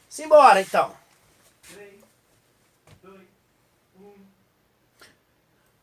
Simbora, então. 3, 2, 1.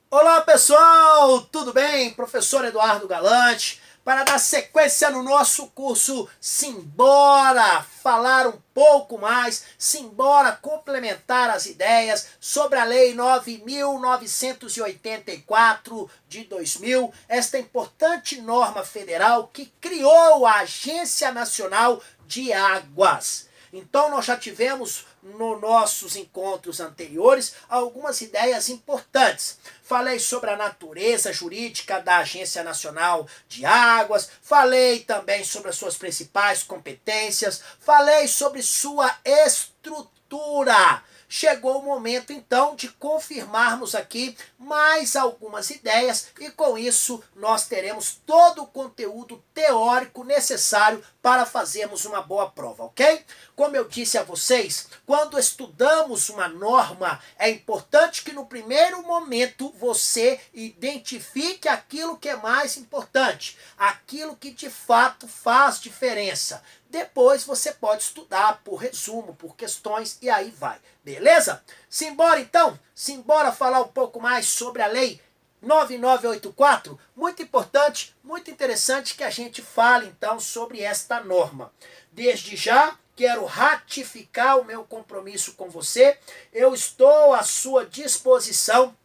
Olá, pessoal! Tudo bem? Professor Eduardo Galante, para dar sequência no nosso curso Simbora falar um pouco mais, simbora complementar as ideias sobre a Lei 9.984 de 2000, esta importante norma federal que criou a Agência Nacional de Águas. Então, nós já tivemos nos nossos encontros anteriores algumas ideias importantes. Falei sobre a natureza jurídica da Agência Nacional de Águas, falei também sobre as suas principais competências, falei sobre sua estrutura. Chegou o momento, então, de confirmarmos aqui mais algumas ideias e, com isso, nós teremos todo o conteúdo teórico necessário para fazermos uma boa prova, ok? Como eu disse a vocês, quando estudamos uma norma, é importante que no primeiro momento você identifique aquilo que é mais importante, aquilo que de fato faz diferença. Depois você pode estudar por resumo, por questões e aí vai. Beleza? Simbora então? Simbora falar um pouco mais sobre a lei 9984? Muito importante, muito interessante que a gente fale então sobre esta norma. Desde já, quero ratificar o meu compromisso com você. Eu estou à sua disposição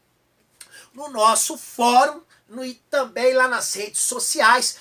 no nosso fórum, e também lá nas redes sociais,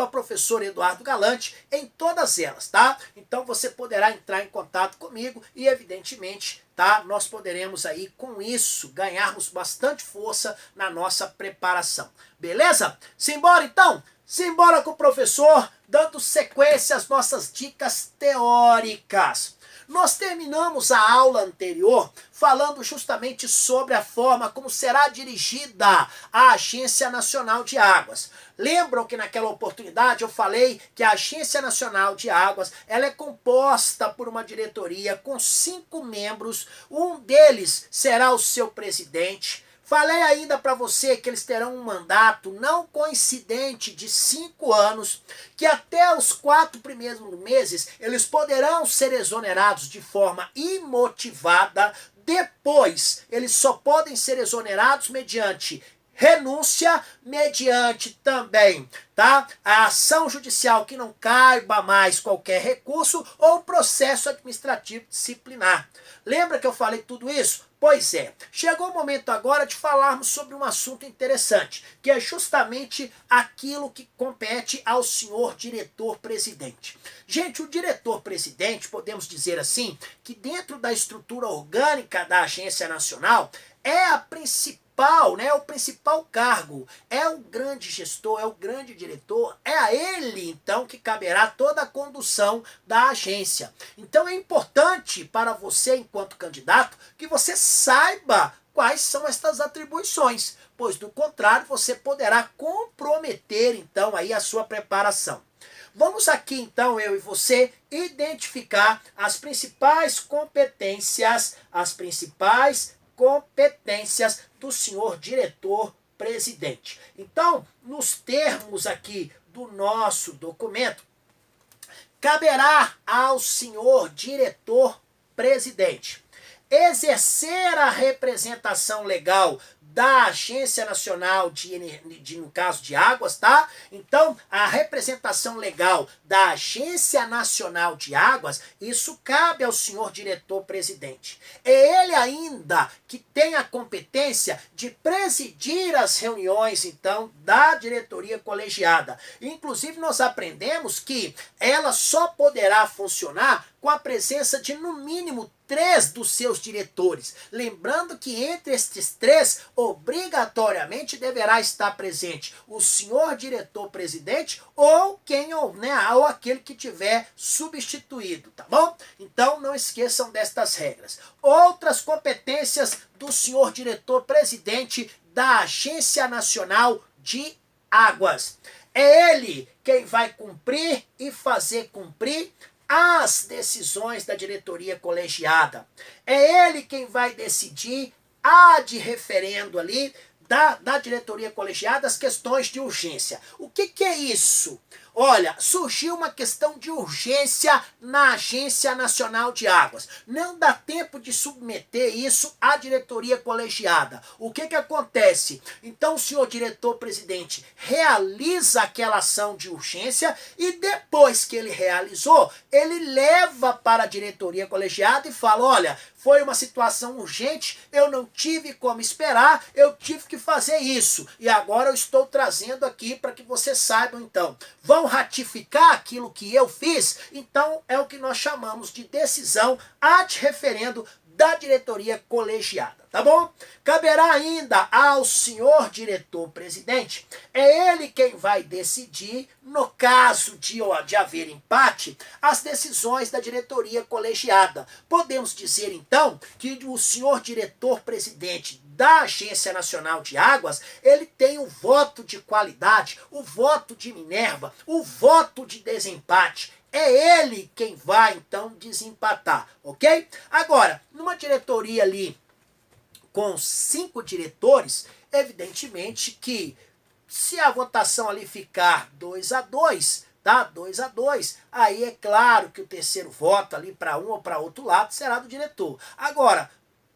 @professor Eduardo Galante, em todas elas, tá? Então você poderá entrar em contato comigo e, evidentemente, tá? Nós poderemos aí, com isso, ganharmos bastante força na nossa preparação. Beleza? Simbora então? Simbora com o professor, dando sequência às nossas dicas teóricas. Nós terminamos a aula anterior falando justamente sobre a forma como será dirigida a Agência Nacional de Águas. Lembram que naquela oportunidade eu falei que a Agência Nacional de Águas ela é composta por uma diretoria com 5 membros, um deles será o seu presidente. Falei ainda para você que eles terão um mandato não coincidente de 5 anos, que até os 4 primeiros meses eles poderão ser exonerados de forma imotivada. Depois, eles só podem ser exonerados mediante renúncia, mediante também, tá? A ação judicial que não caiba mais qualquer recurso ou processo administrativo disciplinar. Lembra que eu falei tudo isso? Pois é, chegou o momento agora de falarmos sobre um assunto interessante, que é justamente aquilo que compete ao senhor diretor-presidente. Gente, o diretor-presidente, podemos dizer assim, que dentro da estrutura orgânica da Agência Nacional, é a principal, né, o principal cargo, é o grande gestor, é o grande diretor, é a ele, então, que caberá toda a condução da agência. Então é importante para você, enquanto candidato, que você saiba quais são estas atribuições, pois do contrário você poderá comprometer, então, aí a sua preparação. Vamos aqui, então, eu e você, identificar as principais competências do senhor diretor-presidente. Então, nos termos aqui do nosso documento, caberá ao senhor diretor-presidente exercer a representação legal da Agência Nacional no caso de Águas, tá? Então, a representação legal da Agência Nacional de Águas, isso cabe ao senhor diretor-presidente. É ele ainda que tem a competência de presidir as reuniões, então, da diretoria colegiada. Inclusive, nós aprendemos que ela só poderá funcionar com a presença de, no mínimo, 3 dos seus diretores. Lembrando que entre estes 3, obrigatoriamente deverá estar presente o senhor diretor-presidente ou ou aquele que tiver substituído, tá bom? Então não esqueçam destas regras. Outras competências do senhor diretor-presidente da Agência Nacional de Águas. É ele quem vai cumprir e fazer cumprir as decisões da diretoria colegiada. É ele quem vai decidir ad referendo ali da diretoria colegiada as questões de urgência. O que é isso? Olha, surgiu uma questão de urgência na Agência Nacional de Águas. Não dá tempo de submeter isso à diretoria colegiada. O que acontece? Então o senhor diretor-presidente realiza aquela ação de urgência e depois que ele realizou, ele leva para a diretoria colegiada e fala, olha, foi uma situação urgente, eu não tive como esperar, eu tive que fazer isso. E agora eu estou trazendo aqui para que vocês saibam então. Vão ratificar aquilo que eu fiz? Então é o que nós chamamos de decisão ad referendo da diretoria colegiada, tá bom? Caberá ainda ao senhor diretor-presidente, é ele quem vai decidir, no caso de haver empate, as decisões da diretoria colegiada. Podemos dizer, então, que o senhor diretor-presidente da Agência Nacional de Águas, ele tem o voto de qualidade, o voto de Minerva, o voto de desempate. É ele quem vai, então, desempatar, ok? Agora, numa diretoria ali com 5 diretores, evidentemente que se a votação ali ficar 2-2, tá? 2-2, aí é claro que o terceiro voto ali para um ou para outro lado será do diretor. Agora,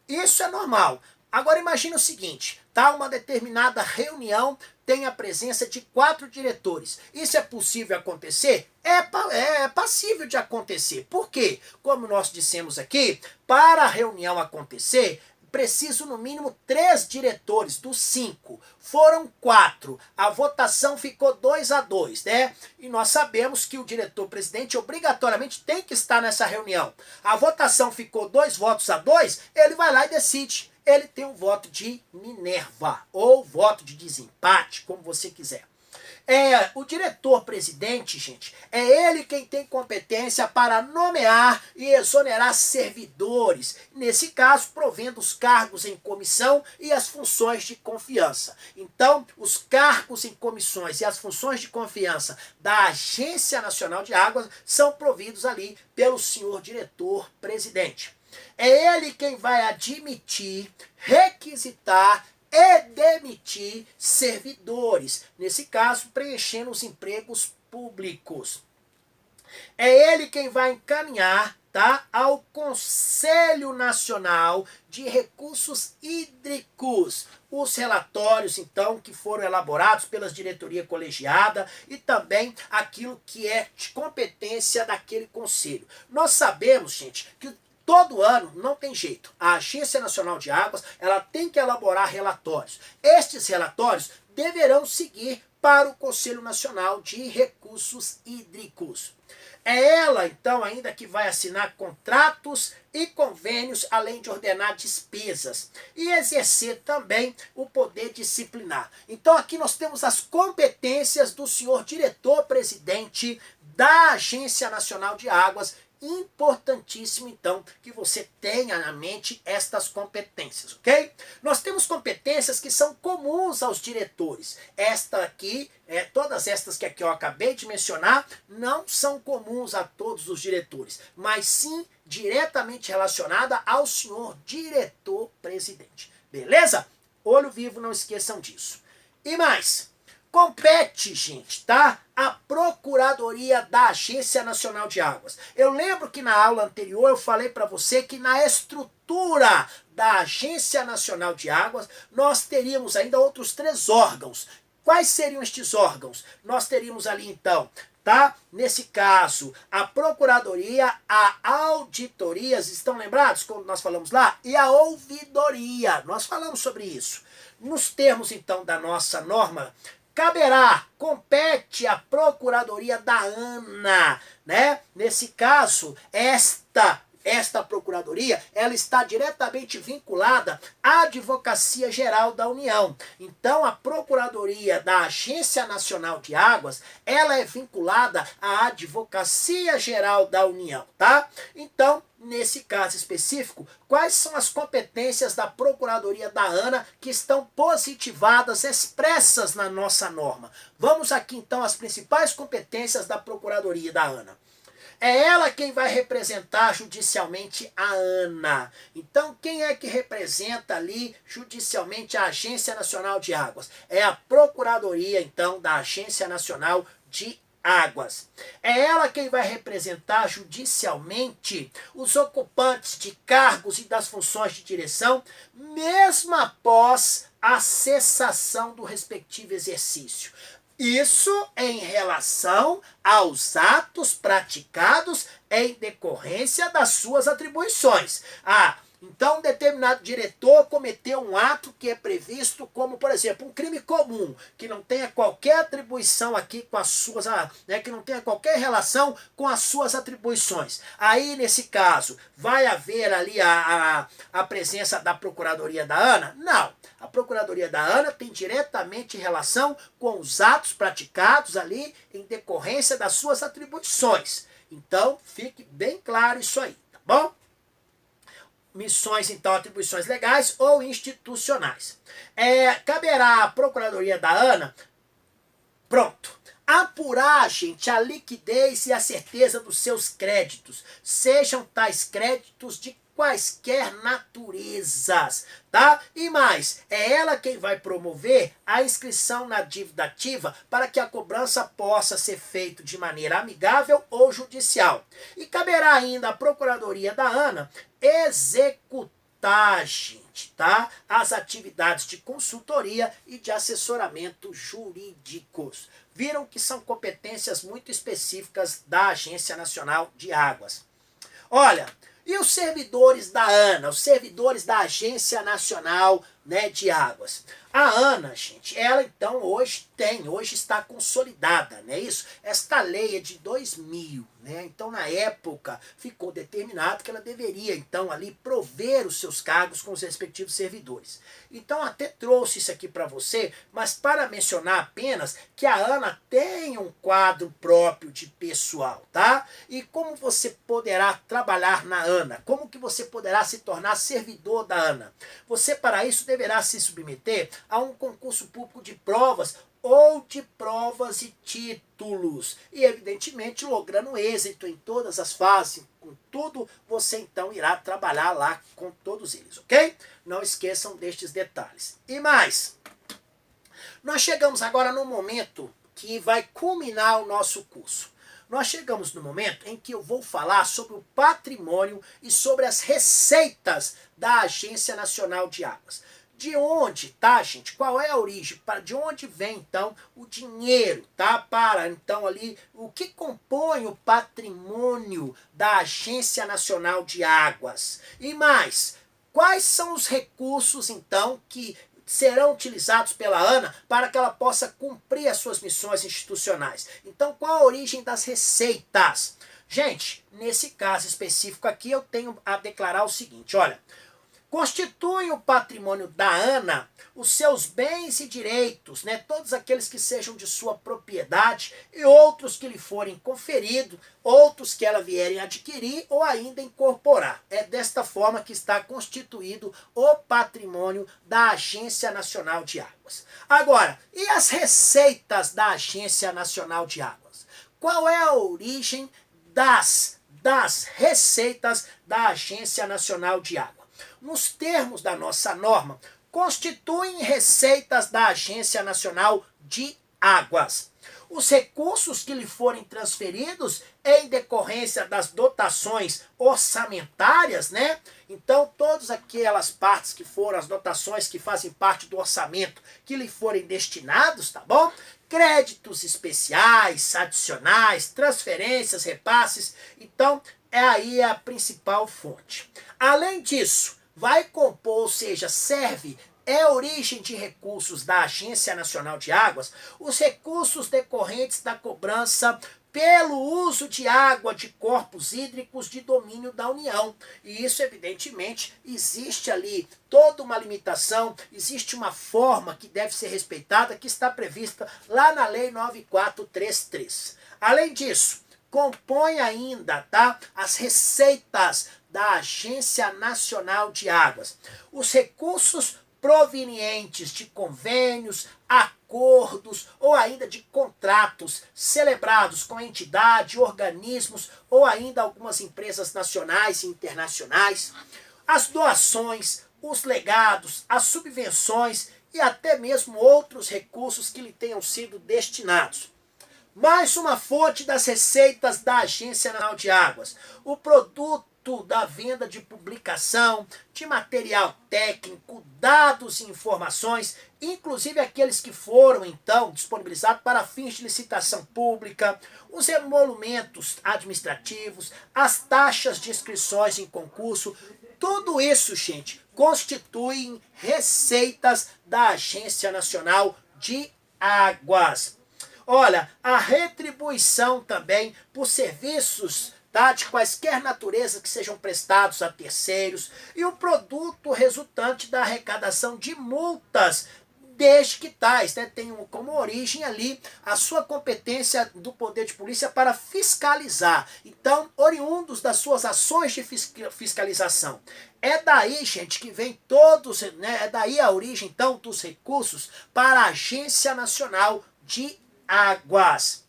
isso é normal. Agora imagine o seguinte, tá? Uma determinada reunião tem a presença de 4 diretores. Isso é possível acontecer? É passível de acontecer. Por quê? Como nós dissemos aqui, para a reunião acontecer, preciso no mínimo 3 diretores dos 5. Foram 4. A votação ficou 2-2, né? E nós sabemos que o diretor-presidente obrigatoriamente tem que estar nessa reunião. A votação ficou 2-2, ele vai lá e decide. Ele tem um voto de Minerva, ou voto de desempate, como você quiser. O diretor-presidente, gente, é ele quem tem competência para nomear e exonerar servidores, nesse caso, provendo os cargos em comissão e as funções de confiança. Então, os cargos em comissões e as funções de confiança da Agência Nacional de Águas são providos ali pelo senhor diretor-presidente. É ele quem vai admitir, requisitar e demitir servidores, nesse caso, preenchendo os empregos públicos. É ele quem vai encaminhar, tá, ao Conselho Nacional de Recursos Hídricos os relatórios, então, que foram elaborados pela diretoria colegiada e também aquilo que é de competência daquele conselho. Nós sabemos, gente, que todo ano não tem jeito. A Agência Nacional de Águas, ela tem que elaborar relatórios. Estes relatórios deverão seguir para o Conselho Nacional de Recursos Hídricos. É ela, então, ainda que vai assinar contratos e convênios, além de ordenar despesas e exercer também o poder disciplinar. Então, aqui nós temos as competências do senhor diretor-presidente da Agência Nacional de Águas. Importantíssimo, então, que você tenha na mente estas competências, ok? Nós temos competências que são comuns aos diretores. Esta aqui, todas estas que aqui eu acabei de mencionar, não são comuns a todos os diretores, mas sim diretamente relacionada ao senhor diretor-presidente. Beleza? Olho vivo, não esqueçam disso. E mais, compete, gente, tá? A Procuradoria da Agência Nacional de Águas. Eu lembro que na aula anterior eu falei para você que na estrutura da Agência Nacional de Águas nós teríamos ainda outros 3 órgãos. Quais seriam estes órgãos? Nós teríamos ali então, tá? Nesse caso, a Procuradoria, a Auditorias, estão lembrados quando nós falamos lá? E a Ouvidoria, nós falamos sobre isso. Nos termos então da nossa norma, compete à Procuradoria da ANA, né? Nesse caso, esta Procuradoria, ela está diretamente vinculada à Advocacia Geral da União. Então, a Procuradoria da Agência Nacional de Águas, ela é vinculada à Advocacia Geral da União, tá? Então, nesse caso específico, quais são as competências da Procuradoria da ANA que estão positivadas, expressas na nossa norma? Vamos aqui, então, às principais competências da Procuradoria da ANA. É ela quem vai representar judicialmente a ANA. Então, quem é que representa ali judicialmente a Agência Nacional de Águas? É a Procuradoria, então, da Agência Nacional de Águas. É ela quem vai representar judicialmente os ocupantes de cargos e das funções de direção, mesmo após a cessação do respectivo exercício. Isso em relação aos atos praticados em decorrência das suas atribuições. Então, um determinado diretor cometeu um ato que é previsto como, por exemplo, um crime comum, que não tenha qualquer atribuição aqui com as suas, que não tenha qualquer relação com as suas atribuições. Aí, nesse caso, vai haver ali a presença da Procuradoria da ANA? Não. A Procuradoria da ANA tem diretamente relação com os atos praticados ali em decorrência das suas atribuições. Então, fique bem claro isso aí, tá bom? Missões, então, atribuições legais ou institucionais. Caberá à Procuradoria da ANA, pronto, apurar, gente, a liquidez e a certeza dos seus créditos, sejam tais créditos de quaisquer naturezas, tá? E mais, é ela quem vai promover a inscrição na dívida ativa para que a cobrança possa ser feita de maneira amigável ou judicial. E caberá ainda à Procuradoria da ANA executar, gente, tá? As atividades de consultoria e de assessoramento jurídicos. Viram que são competências muito específicas da Agência Nacional de Águas. Olha, e os servidores da ANA, os servidores da Agência Nacional, de Águas? A ANA, gente, ela então hoje está consolidada, não é isso? Esta lei é de 2000, né? Então na época ficou determinado que ela deveria então ali prover os seus cargos com os respectivos servidores. Então até trouxe isso aqui para você, mas para mencionar apenas que a ANA tem um quadro próprio de pessoal, tá? E como você poderá trabalhar na ANA? Como que você poderá se tornar servidor da ANA? Você para isso deverá se submeter a um concurso público de provas ou de provas e títulos. E, evidentemente, logrando êxito em todas as fases, com tudo, você então irá trabalhar lá com todos eles, ok? Não esqueçam destes detalhes. E mais, nós chegamos agora no momento que vai culminar o nosso curso. Nós chegamos no momento em que eu vou falar sobre o patrimônio e sobre as receitas da Agência Nacional de Águas. De onde, tá, gente? Qual é a origem? De onde vem, então, o dinheiro, tá? Para, então, ali, o que compõe o patrimônio da Agência Nacional de Águas? E mais, quais são os recursos, então, que serão utilizados pela ANA para que ela possa cumprir as suas missões institucionais? Então, qual a origem das receitas? Gente, nesse caso específico aqui, eu tenho a declarar o seguinte, olha: constituem o patrimônio da ANA os seus bens e direitos, todos aqueles que sejam de sua propriedade e outros que lhe forem conferidos, outros que ela vierem adquirir ou ainda incorporar. É desta forma que está constituído o patrimônio da Agência Nacional de Águas. Agora, e as receitas da Agência Nacional de Águas? Qual é a origem das receitas da Agência Nacional de Águas? Nos termos da nossa norma, constituem receitas da Agência Nacional de Águas os recursos que lhe forem transferidos em decorrência das dotações orçamentárias, Então, todas aquelas partes que foram as dotações que fazem parte do orçamento que lhe forem destinados, tá bom? Créditos especiais, adicionais, transferências, repasses. Então, aí a principal fonte. Além disso, vai compor, ou seja, serve, é origem de recursos da Agência Nacional de Águas, os recursos decorrentes da cobrança pelo uso de água de corpos hídricos de domínio da União. E isso, evidentemente, existe ali toda uma limitação, existe uma forma que deve ser respeitada, que está prevista lá na Lei 9433. Além disso, compõe ainda, as receitas da Agência Nacional de Águas, os recursos provenientes de convênios, acordos ou ainda de contratos celebrados com entidade, organismos ou ainda algumas empresas nacionais e internacionais, as doações, os legados, as subvenções e até mesmo outros recursos que lhe tenham sido destinados. Mais uma fonte das receitas da Agência Nacional de Águas. O produto da venda de publicação, de material técnico, dados e informações, inclusive aqueles que foram, então, disponibilizados para fins de licitação pública, os emolumentos administrativos, as taxas de inscrições em concurso, tudo isso, gente, constituem receitas da Agência Nacional de Águas. Olha, a retribuição também por serviços, tá, de quaisquer natureza que sejam prestados a terceiros e o produto resultante da arrecadação de multas, desde que tais, né, tenham como origem ali a sua competência do poder de polícia para fiscalizar. Então, oriundos das suas ações de fiscalização. É daí, gente, que vem todos, né, é daí a origem, então, dos recursos para a Agência Nacional de Águas.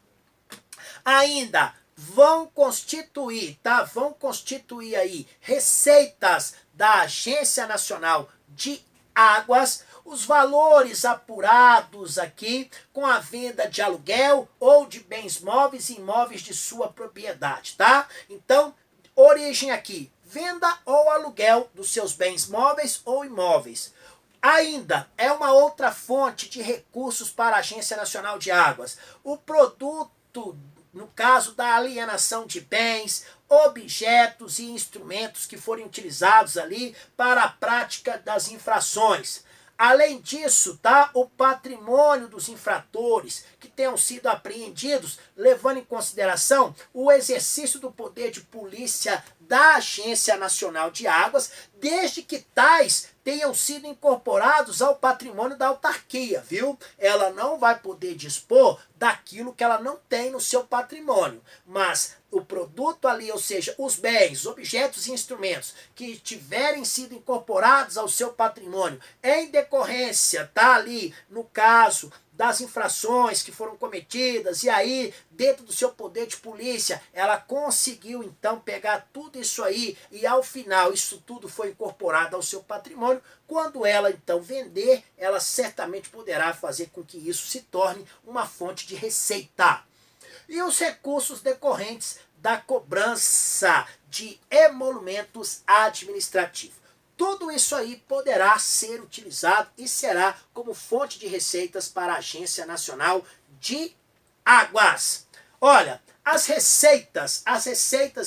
Ainda vão constituir, tá? Vão constituir aí receitas da Agência Nacional de Águas, os valores apurados aqui com a venda de aluguel ou de bens móveis e imóveis de sua propriedade, tá? Então, origem aqui, venda ou aluguel dos seus bens móveis ou imóveis. Ainda é uma outra fonte de recursos para a Agência Nacional de Águas. O produto, no caso da alienação de bens, objetos e instrumentos que forem utilizados ali para a prática das infrações. Além disso, tá, o patrimônio dos infratores que tenham sido apreendidos, levando em consideração o exercício do poder de polícia da Agência Nacional de Águas, desde que tais tenham sido incorporados ao patrimônio da autarquia, viu? Ela não vai poder dispor daquilo que ela não tem no seu patrimônio, mas o produto ali, ou seja, os bens, objetos e instrumentos que tiverem sido incorporados ao seu patrimônio em decorrência, tá ali, no caso das infrações que foram cometidas, e aí, dentro do seu poder de polícia, ela conseguiu, então, pegar tudo isso aí, e ao final, isso tudo foi incorporado ao seu patrimônio. Quando ela, então, vender, ela certamente poderá fazer com que isso se torne uma fonte de receita. E os recursos decorrentes da cobrança de emolumentos administrativos. Tudo isso aí poderá ser utilizado e será como fonte de receitas para a Agência Nacional de Águas. Olha, as receitas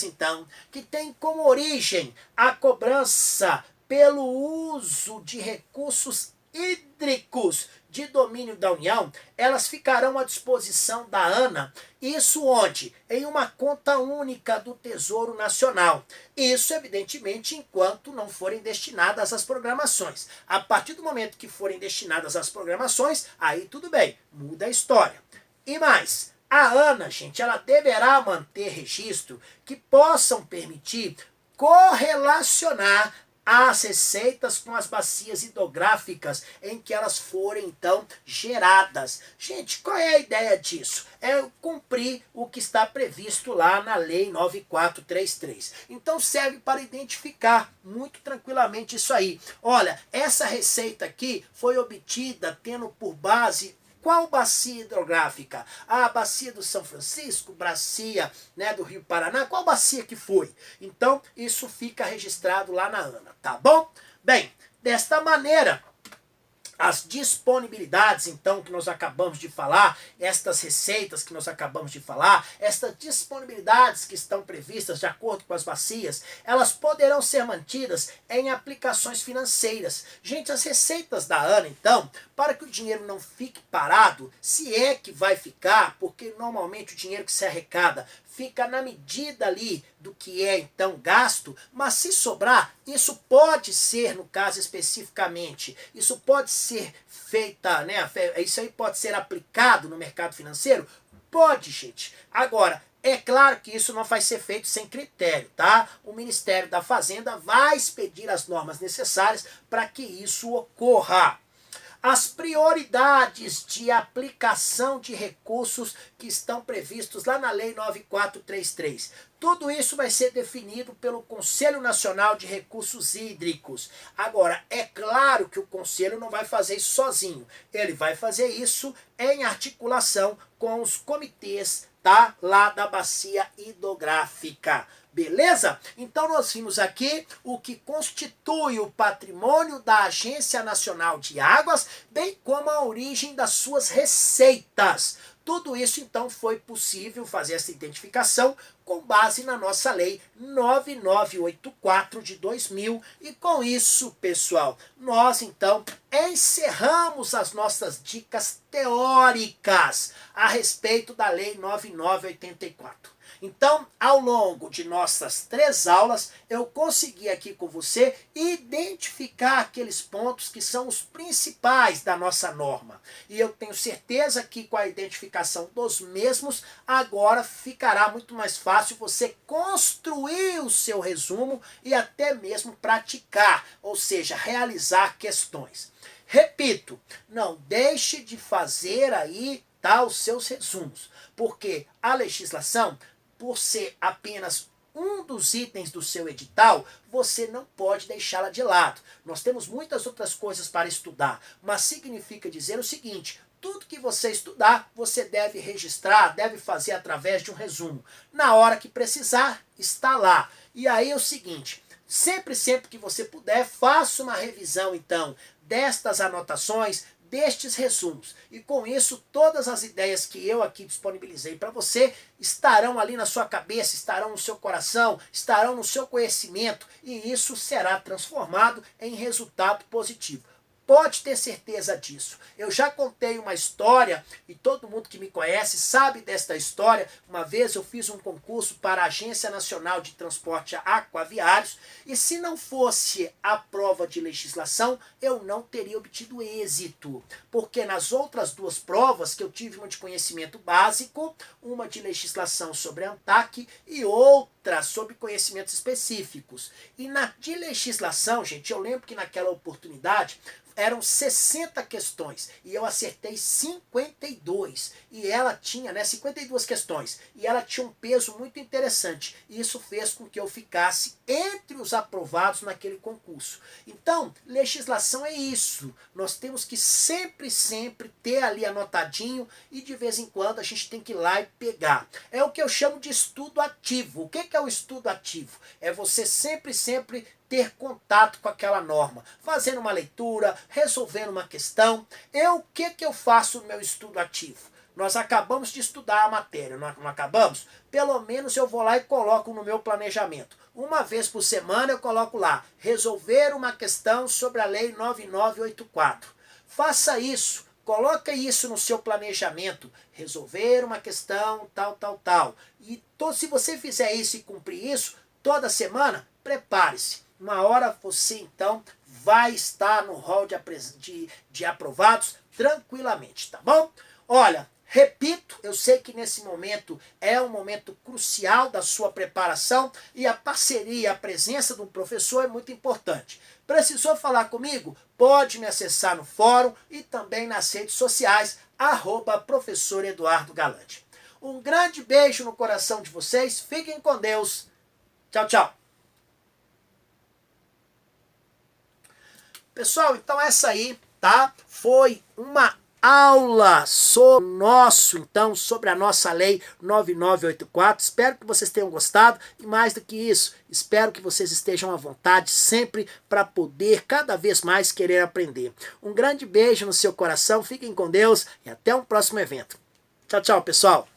então, que têm como origem a cobrança pelo uso de recursos hídricos de domínio da União, elas ficarão à disposição da ANA, isso onde? Em uma conta única do Tesouro Nacional. Isso, evidentemente, enquanto não forem destinadas às programações. A partir do momento que forem destinadas às programações, aí tudo bem, muda a história. E mais, a ANA, gente, ela deverá manter registro que possam permitir correlacionar as receitas com as bacias hidrográficas em que elas forem, então, geradas. Gente, qual é a ideia disso? É cumprir o que está previsto lá na Lei 9433. Então, serve para identificar muito tranquilamente isso aí. Olha, essa receita aqui foi obtida tendo por base qual bacia hidrográfica? A bacia do São Francisco, bacia, né, do Rio Paraná, qual bacia que foi? Então, isso fica registrado lá na ANA, tá bom? Bem, desta maneira, as disponibilidades, então, que nós acabamos de falar, estas receitas que nós acabamos de falar, estas disponibilidades que estão previstas de acordo com as bacias, elas poderão ser mantidas em aplicações financeiras. Gente, as receitas da ANA, então, para que o dinheiro não fique parado, se é que vai ficar, porque normalmente o dinheiro que se arrecada fica na medida ali do que é então gasto, mas se sobrar, isso pode ser, no caso especificamente, isso pode ser feita, né? Isso aí pode ser aplicado no mercado financeiro? Pode, gente. Agora, é claro que isso não vai ser feito sem critério, tá? O Ministério da Fazenda vai expedir as normas necessárias para que isso ocorra. as prioridades de aplicação de recursos que estão previstos lá na Lei 9433. Tudo isso vai ser definido pelo Conselho Nacional de Recursos Hídricos. Agora, é claro que o Conselho não vai fazer isso sozinho. Ele vai fazer isso em articulação com os comitês, tá, lá da bacia hidrográfica. Beleza? Então nós vimos aqui o que constitui o patrimônio da Agência Nacional de Águas, bem como a origem das suas receitas. Tudo isso, então, foi possível fazer essa identificação com base na nossa Lei 9984 de 2000. E com isso, pessoal, nós, então, encerramos as nossas dicas teóricas a respeito da Lei 9984. Então, ao longo de nossas 3 aulas, eu consegui aqui com você identificar aqueles pontos que são os principais da nossa norma. E eu tenho certeza que com a identificação dos mesmos, agora ficará muito mais fácil você construir o seu resumo e até mesmo praticar, ou seja, realizar questões. Repito, não deixe de fazer aí, tá, os seus resumos, porque a legislação, por ser apenas um dos itens do seu edital, você não pode deixá-la de lado. Nós temos muitas outras coisas para estudar, mas significa dizer o seguinte: tudo que você estudar, você deve registrar, deve fazer através de um resumo. Na hora que precisar, está lá. E aí é o seguinte, sempre que você puder, faça uma revisão, então, destas anotações, destes resumos. E com isso, todas as ideias que eu aqui disponibilizei para você estarão ali na sua cabeça, estarão no seu coração, estarão no seu conhecimento, e isso será transformado em resultado positivo. Pode ter certeza disso. Eu já contei uma história, e todo mundo que me conhece sabe desta história. Uma vez eu fiz um concurso para a Agência Nacional de Transporte Aquaviários, e se não fosse a prova de legislação, eu não teria obtido êxito. Porque nas outras 2 provas, que eu tive uma de conhecimento básico, uma de legislação sobre a ANTAQ e outra sobre conhecimentos específicos. E na de legislação, gente, eu lembro que naquela oportunidade eram 60 questões e eu acertei 52. E ela tinha, 52 questões. E ela tinha um peso muito interessante. E isso fez com que eu ficasse entre os aprovados naquele concurso. Então, legislação é isso. Nós temos que sempre ter ali anotadinho e de vez em quando a gente tem que ir lá e pegar. É o que eu chamo de estudo ativo. O que é o estudo ativo? É você sempre ter contato com aquela norma, fazendo uma leitura, resolvendo uma questão. O que eu faço no meu estudo ativo? Nós acabamos de estudar a matéria, não acabamos? Pelo menos eu vou lá e coloco no meu planejamento. Uma vez por semana eu coloco lá, resolver uma questão sobre a Lei 9984. Faça isso. Coloca isso no seu planejamento, resolver uma questão, tal. E se você fizer isso e cumprir isso, toda semana, prepare-se. Uma hora você, então, vai estar no rol de aprovados tranquilamente, tá bom? Olha, repito, eu sei que nesse momento é um momento crucial da sua preparação e a parceria, a presença de um professor é muito importante. Precisou falar comigo? Pode me acessar no fórum e também nas redes sociais, @professor Eduardo Galante. Um grande beijo no coração de vocês, fiquem com Deus. Tchau, tchau. Pessoal, então essa aí, tá? Foi uma aula sobre a nossa Lei 9984. Espero que vocês tenham gostado e mais do que isso, espero que vocês estejam à vontade sempre para poder cada vez mais querer aprender. Um grande beijo no seu coração, fiquem com Deus e até um próximo evento. Tchau, tchau, pessoal.